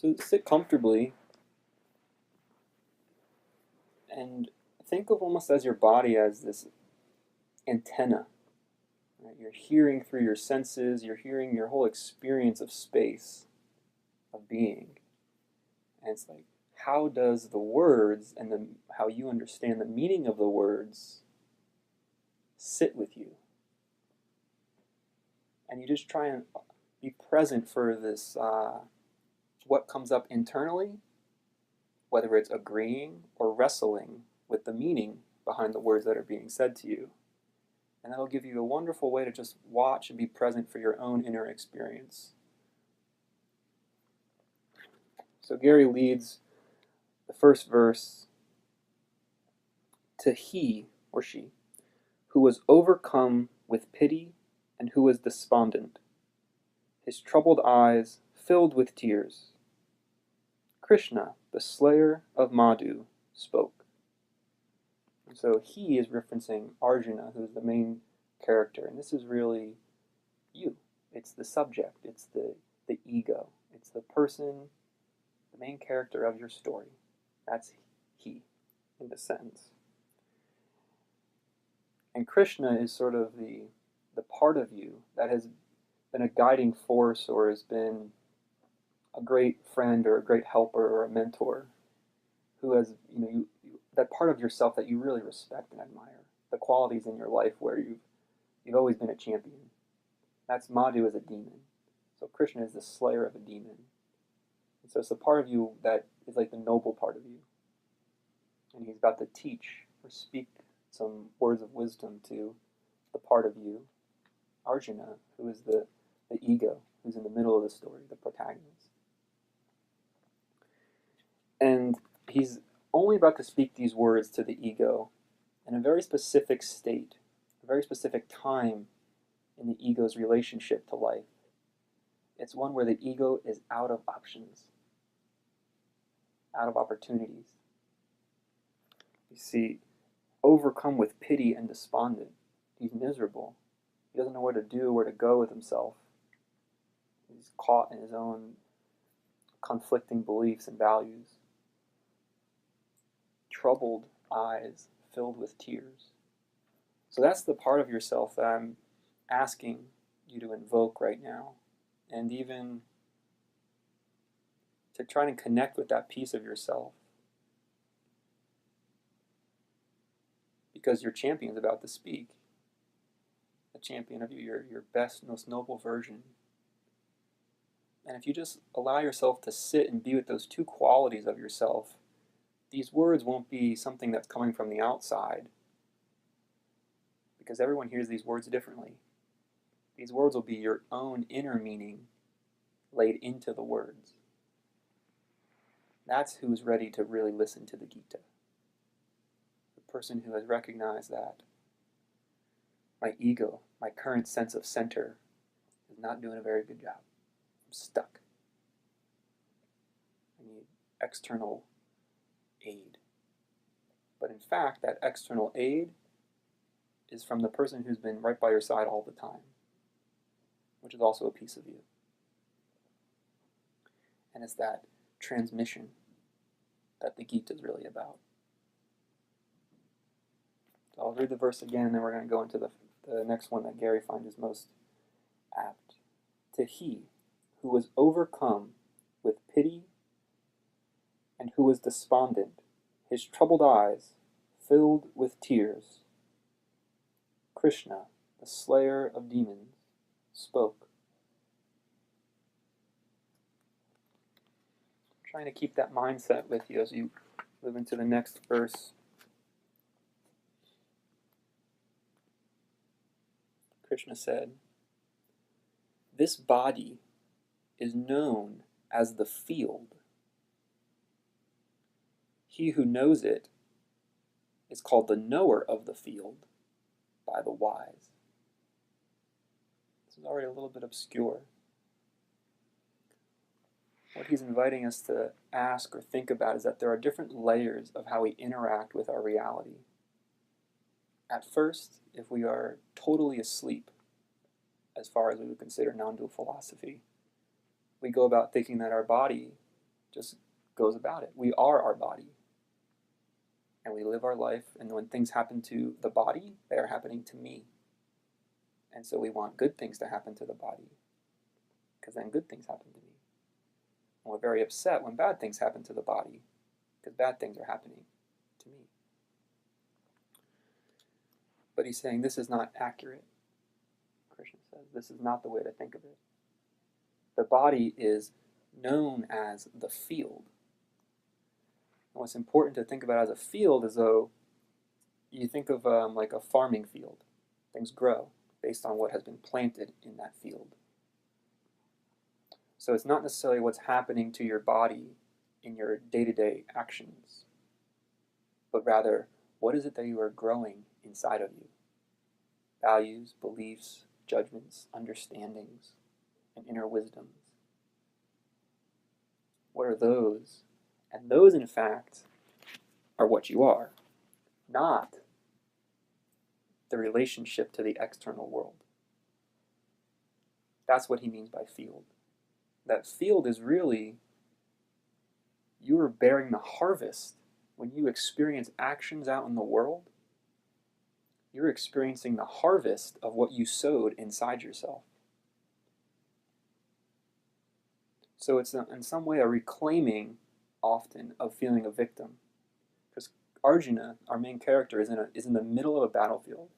So sit comfortably and think of almost as your body as this antenna. Right? You're hearing through your senses, you're hearing your whole experience of space, of being. And it's like, how does the words and how you understand the meaning of the words sit with you? And you just try and be present for this, what comes up internally, whether it's agreeing or wrestling with the meaning behind the words that are being said to you. And that'll give you a wonderful way to just watch and be present for your own inner experience. So Gary leads the first verse to he or she who was overcome with pity and who was despondent, his troubled eyes filled with tears. Krishna, the slayer of Madhu, spoke. And so he is referencing Arjuna, who's the main character, and this is really you. It's the subject, it's the ego, it's the person, the main character of your story. That's he, in the sentence. And Krishna is sort of the part of you that has been a guiding force or has been a great friend or a great helper or a mentor who has, that part of yourself that you really respect and admire, the qualities in your life where you've always been a champion. That's Madhu as a demon. So Krishna is the slayer of a demon. And so it's the part of you that is like the noble part of you. And he's about to teach or speak some words of wisdom to the part of you, Arjuna, who is the ego, who's in the middle of the story, the protagonist. And he's only about to speak these words to the ego in a very specific state, a very specific time in the ego's relationship to life. It's one where the ego is out of options, out of opportunities. You see, overcome with pity and despondent. He's miserable. He doesn't know what to do, where to go with himself. He's caught in his own conflicting beliefs and values. Troubled eyes filled with tears. So that's the part of yourself that I'm asking you to invoke right now. And even to try and connect with that piece of yourself. Because your champion's about to speak. The champion of you, your best, most noble version. And if you just allow yourself to sit and be with those two qualities of yourself, these words won't be something that's coming from the outside. Because everyone hears these words differently. These words will be your own inner meaning laid into the words. That's who's ready to really listen to the Gita. The person who has recognized that my ego, my current sense of center, is not doing a very good job. I'm stuck. I need external aid. But in fact, that external aid is from the person who's been right by your side all the time, which is also a piece of you. And it's that transmission that the Gita is really about. So I'll read the verse again, and then we're going to go into the next one that Gary finds is most apt. To he who was overcome with pity and who was despondent, his troubled eyes filled with tears, Krishna, the slayer of demons, spoke. I'm trying to keep that mindset with you as you move into the next verse. Krishna said, "This body is known as the field. He who knows it is called the knower of the field by the wise." This is already a little bit obscure. What he's inviting us to ask or think about is that there are different layers of how we interact with our reality. At first, if we are totally asleep, as far as we would consider non-dual philosophy, we go about thinking that our body just goes about it. We are our body. And we live our life, and when things happen to the body, they are happening to me. And so we want good things to happen to the body, because then good things happen to me. And we're very upset when bad things happen to the body, because bad things are happening to me. But he's saying this is not accurate. Krishna says this is not the way to think of it. The body is known as the field. And what's important to think about as a field is though you think of like a farming field. Things grow based on what has been planted in that field. So it's not necessarily what's happening to your body in your day-to-day actions, but rather what is it that you are growing inside of you? Values, beliefs, judgments, understandings, and inner wisdoms. What are those? And those, in fact, are what you are, not the relationship to the external world. That's what he means by field. That field is really, you are bearing the harvest. When you experience actions out in the world, you're experiencing the harvest of what you sowed inside yourself. So it's in some way a reclaiming, often, of feeling a victim. Because Arjuna, our main character, is in the middle of a battlefield.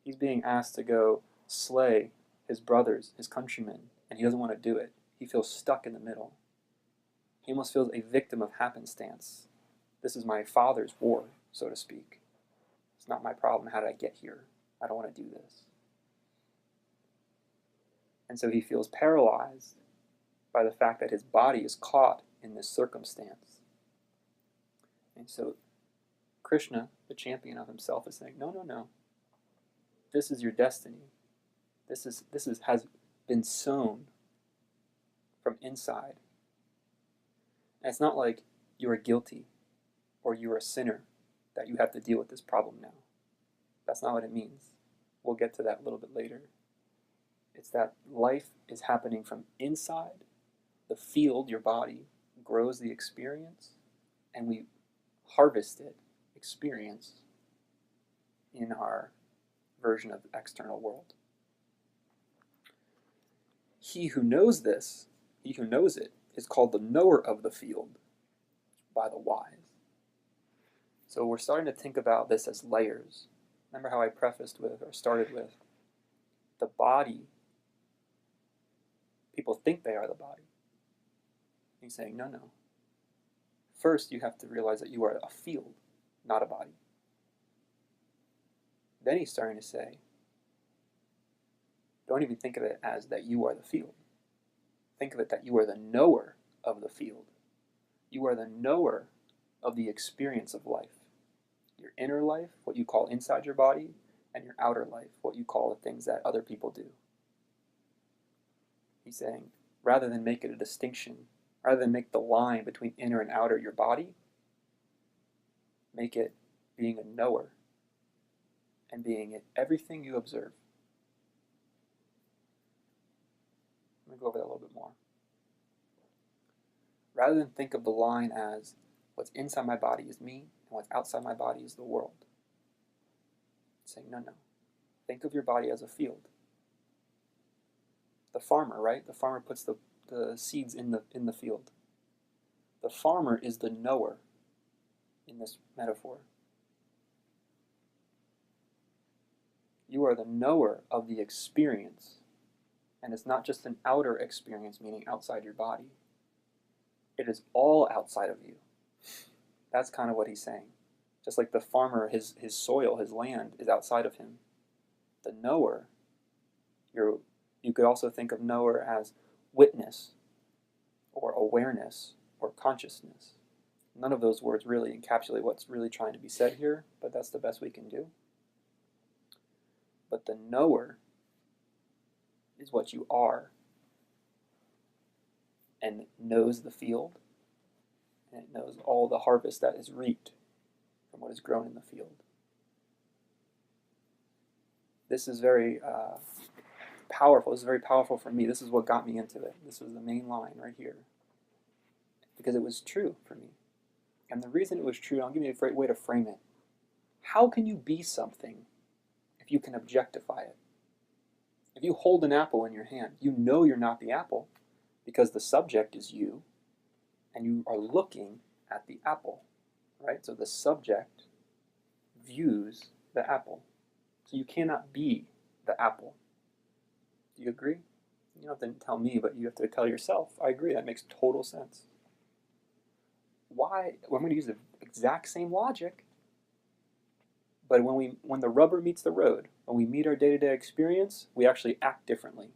He's being asked to go slay his brothers, his countrymen, and he doesn't want to do it. He feels stuck in the middle. He almost feels a victim of happenstance. This is my father's war, so to speak. It's not my problem. How did I get here? I don't want to do this. And so he feels paralyzed by the fact that his body is caught in this circumstance. And so Krishna, the champion of himself, is saying, no, no, no. This is your destiny. This has been sown from inside. And it's not like you are guilty or you are a sinner that you have to deal with this problem now. That's not what it means. We'll get to that a little bit later. It's that life is happening from inside. The field, your body, grows the experience, and we harvest it, experience, in our version of the external world. He who knows this, he who knows it, is called the knower of the field by the wise. So we're starting to think about this as layers. Remember how I prefaced with, or started with, the body. People think they are the body. He's saying, no, no. First, you have to realize that you are a field, not a body. Then he's starting to say, don't even think of it as that you are the field. Think of it that you are the knower of the field. You are the knower of the experience of life. Your inner life, what you call inside your body, and your outer life, what you call the things that other people do. He's saying, rather than make it a distinction, rather than make the line between inner and outer your body, make it being a knower and being it everything you observe. Let me go over that a little bit more. Rather than think of the line as what's inside my body is me and what's outside my body is the world. Saying, no, no. Think of your body as a field. The farmer, right? The farmer puts the seeds in the field. The farmer is the knower in this metaphor. You are the knower of the experience. And it's not just an outer experience, meaning outside your body. It is all outside of you. That's kind of what he's saying. Just like the farmer, his soil, his land is outside of him. The knower, you could also think of knower as witness or awareness or consciousness. None of those words really encapsulate what's really trying to be said here, but that's the best we can do. But the knower is what you are and knows the field, and it knows all the harvest that is reaped from what is grown in the field. This is very powerful. This is very powerful for me. This is what got me into it. This was the main line right here. because it was true for me. And the reason it was true, I'll give you a great way to frame it. How can you be something if you can objectify it? If you hold an apple in your hand, you know you're not the apple because the subject is you and you are looking at the apple, right? So the subject views the apple. So you cannot be the apple. Do you agree? You don't have to tell me, but you have to tell yourself. I agree, that makes total sense. Why? Well, I'm going to use the exact same logic, but when the rubber meets the road, when we meet our day-to-day experience, we actually act differently.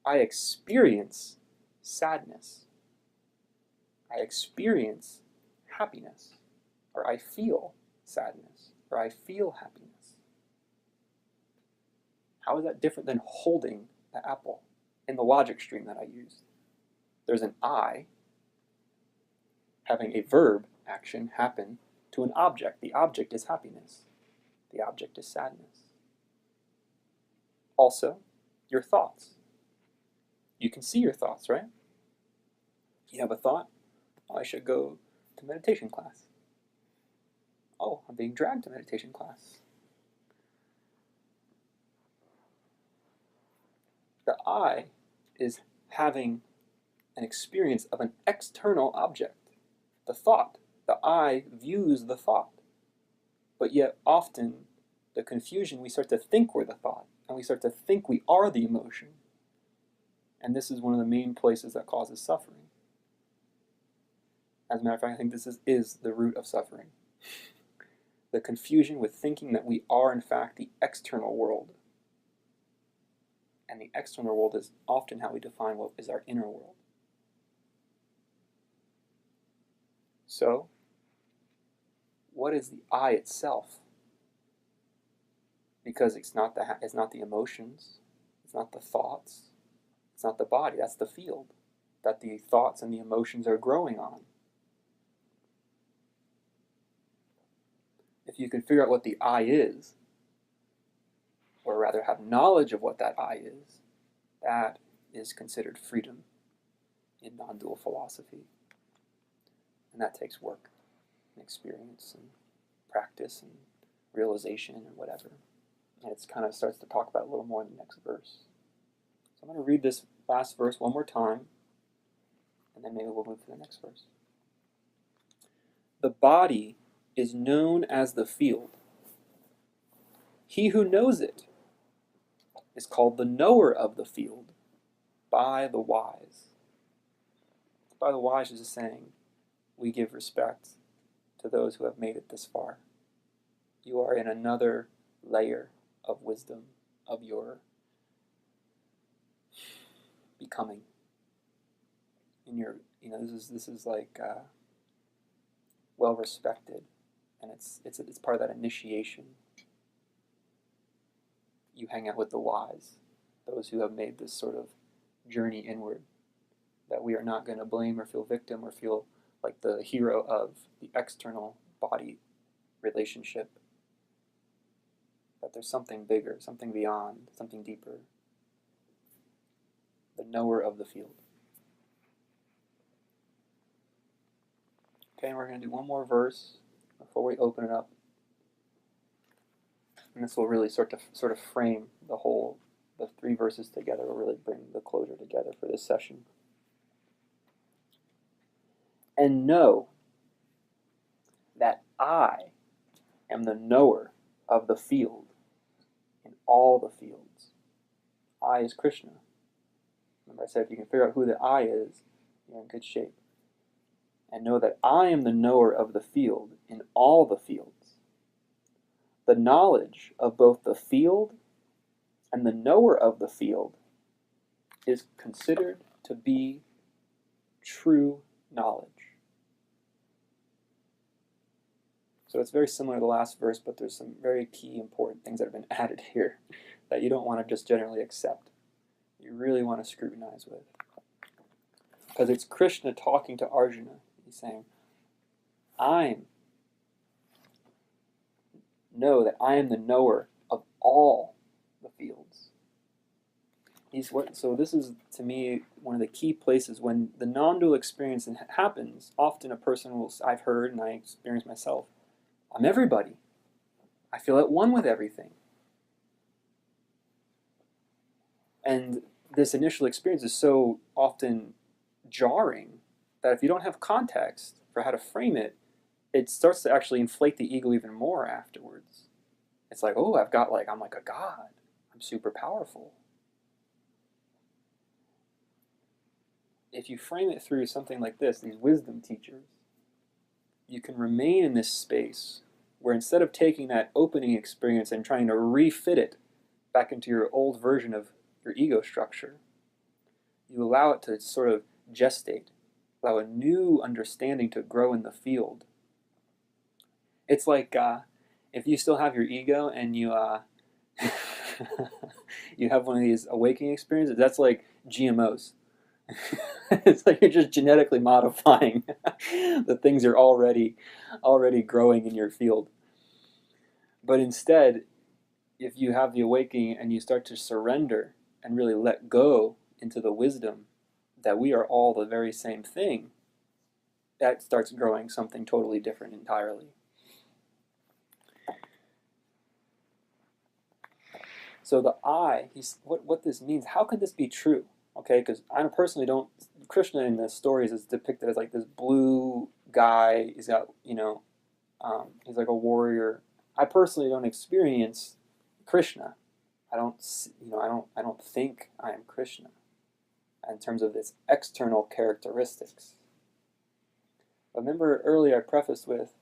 I experience sadness. I experience happiness, or I feel sadness, or I feel happiness. How is that different than holding the apple in the logic stream that I used? There's an I having a verb action happen to an object. The object is happiness. The object is sadness. Also, your thoughts. You can see your thoughts, right? You have a thought, oh, I should go to meditation class. Oh, I'm being dragged to meditation class. The I is having an experience of an external object. The thought, the I views the thought. But yet often the confusion, we start to think we're the thought, and we start to think we are the emotion. And this is one of the main places that causes suffering. As a matter of fact, I think this is the root of suffering. The confusion with thinking that we are in fact the external world. And the external world is often how we define what is our inner world. So, what is the I itself? Because it's not the emotions, it's not the thoughts, it's not the body, that's the field that the thoughts and the emotions are growing on. If you can figure out what the I is, or rather have knowledge of what that I is, that is considered freedom in non-dual philosophy. And that takes work and experience and practice and realization and whatever. And it kind of starts to talk about it a little more in the next verse. So I'm going to read this last verse one more time, and then maybe we'll move to the next verse. The body is known as the field. He who knows it is called the knower of the field by the wise. By the wise is just saying, we give respect to those who have made it this far. You are in another layer of wisdom, of your becoming. In your, this is like well respected, and it's part of that initiation. You hang out with the wise, those who have made this sort of journey inward, that we are not going to blame or feel victim or feel like the hero of the external body relationship, that there's something bigger, something beyond, something deeper, the knower of the field. Okay, and we're going to do one more verse before we open it up. And this will really sort of frame the 3 verses together, will really bring the closure together for this session. And know that I am the knower of the field in all the fields. I is Krishna. Remember I said if you can figure out who the I is, you're in good shape. And know that I am the knower of the field in all the fields. The knowledge of both the field and the knower of the field is considered to be true knowledge. So it's very similar to the last verse, but there's some very key important things that have been added here that you don't want to just generally accept. You really want to scrutinize with. Because it's Krishna talking to Arjuna. He's saying, know that I am the knower of all the fields. So this is, to me, one of the key places when the non-dual experience happens. Often a person will, I've heard and I experience myself, I'm everybody. I feel at one with everything. And this initial experience is so often jarring that if you don't have context for how to frame it, it starts to actually inflate the ego even more afterwards. It's like, oh, I'm like a god. I'm super powerful. If you frame it through something like this, these wisdom teachers, you can remain in this space where instead of taking that opening experience and trying to refit it back into your old version of your ego structure, you allow it to sort of gestate, allow a new understanding to grow in the field. It's like if you still have your ego and you you have one of these awakening experiences, that's like GMOs. It's like you're just genetically modifying the things you're already growing in your field. But instead, if you have the awakening and you start to surrender and really let go into the wisdom that we are all the very same thing, that starts growing something totally different entirely. So the I, what this means, how could this be true? Okay, because I personally don't, Krishna in the stories is depicted as like this blue guy. He's got, he's like a warrior. I personally don't experience Krishna. I don't, I don't think I am Krishna in terms of its external characteristics. But remember earlier I prefaced with,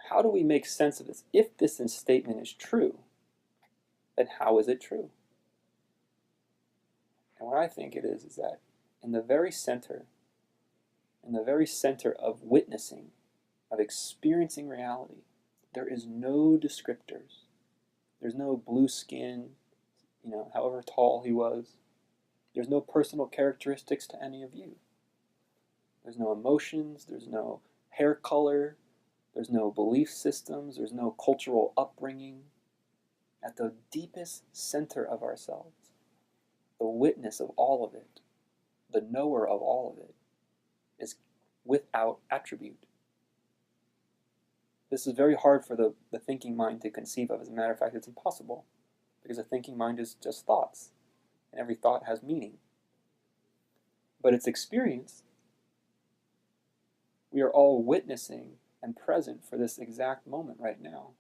how do we make sense of this? If this statement is true, then how is it true? And what I think it is that in the very center of witnessing, of experiencing reality, there is no descriptors. There's no blue skin, however tall he was. There's no personal characteristics to any of you. There's no emotions, there's no hair color, there's no belief systems, there's no cultural upbringing. At the deepest center of ourselves, the witness of all of it, the knower of all of it, is without attribute. This is very hard for the thinking mind to conceive of. As a matter of fact, it's impossible, because a thinking mind is just thoughts, and every thought has meaning. But it's experience. We are all witnessing and present for this exact moment right now.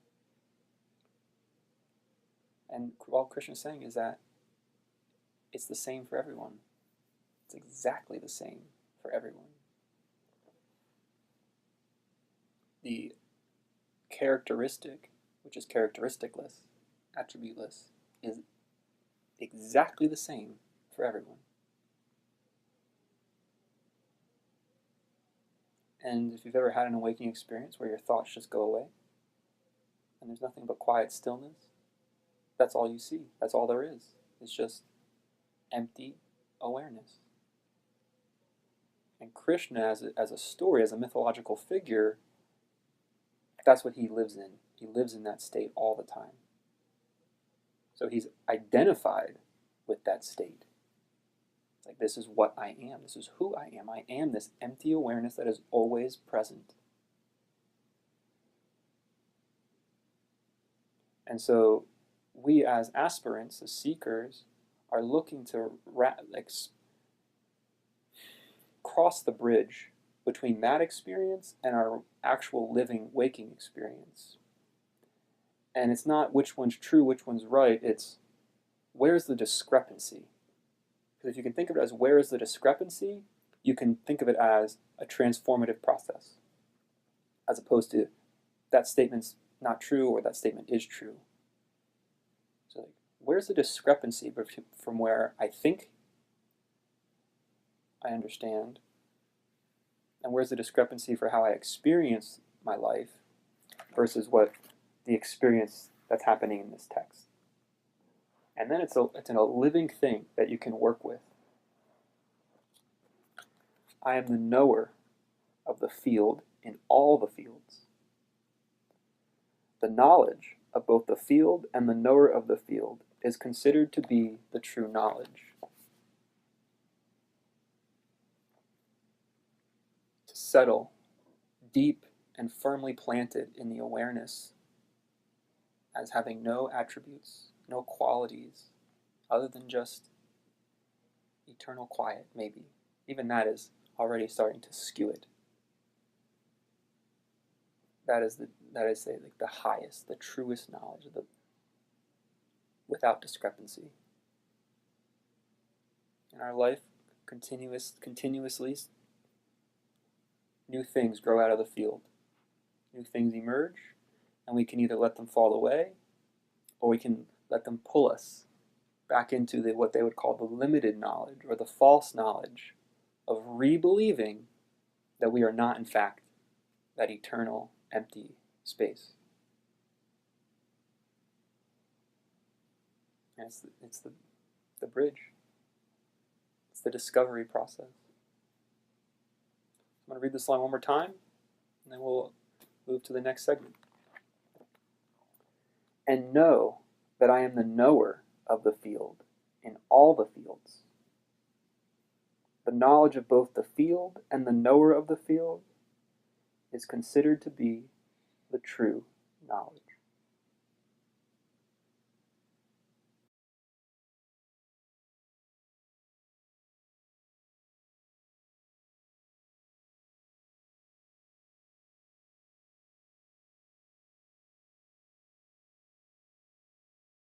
And all Krishna is saying is that it's the same for everyone. It's exactly the same for everyone. The characteristic, which is characteristicless, attributeless, is exactly the same for everyone. And if you've ever had an awakening experience where your thoughts just go away, and there's nothing but quiet stillness, that's all you see. That's all there is. It's just empty awareness. And Krishna, as a story, as a mythological figure, that's what he lives in. He lives in that state all the time. So he's identified with that state. It's like, this is what I am. This is who I am. I am this empty awareness that is always present. And so we as aspirants, as seekers, are looking to cross the bridge between that experience and our actual living, waking experience. And it's not which one's true, which one's right, it's where's the discrepancy? Because if you can think of it as where is the discrepancy, you can think of it as a transformative process, as opposed to that statement's not true or that statement is true. So where's the discrepancy from where I think I understand, and where's the discrepancy for how I experience my life versus what the experience that's happening in this text? And then it's a living thing that you can work with. I am the knower of the field in all the fields. The knowledge of both the field and the knower of the field is considered to be the true knowledge. To settle deep and firmly planted in the awareness as having no attributes, no qualities, other than just eternal quiet, maybe. Even that is already starting to skew it. That is like the highest, the truest knowledge, without discrepancy. In our life, continuously, new things grow out of the field. New things emerge, and we can either let them fall away, or we can let them pull us back into what they would call the limited knowledge, or the false knowledge of re-believing that we are not, in fact, that eternal, empty space. And it's the bridge. It's the discovery process. I'm going to read this line one more time, and then we'll move to the next segment. And know that I am the knower of the field in all the fields. The knowledge of both the field and the knower of the field is considered to be the true knowledge.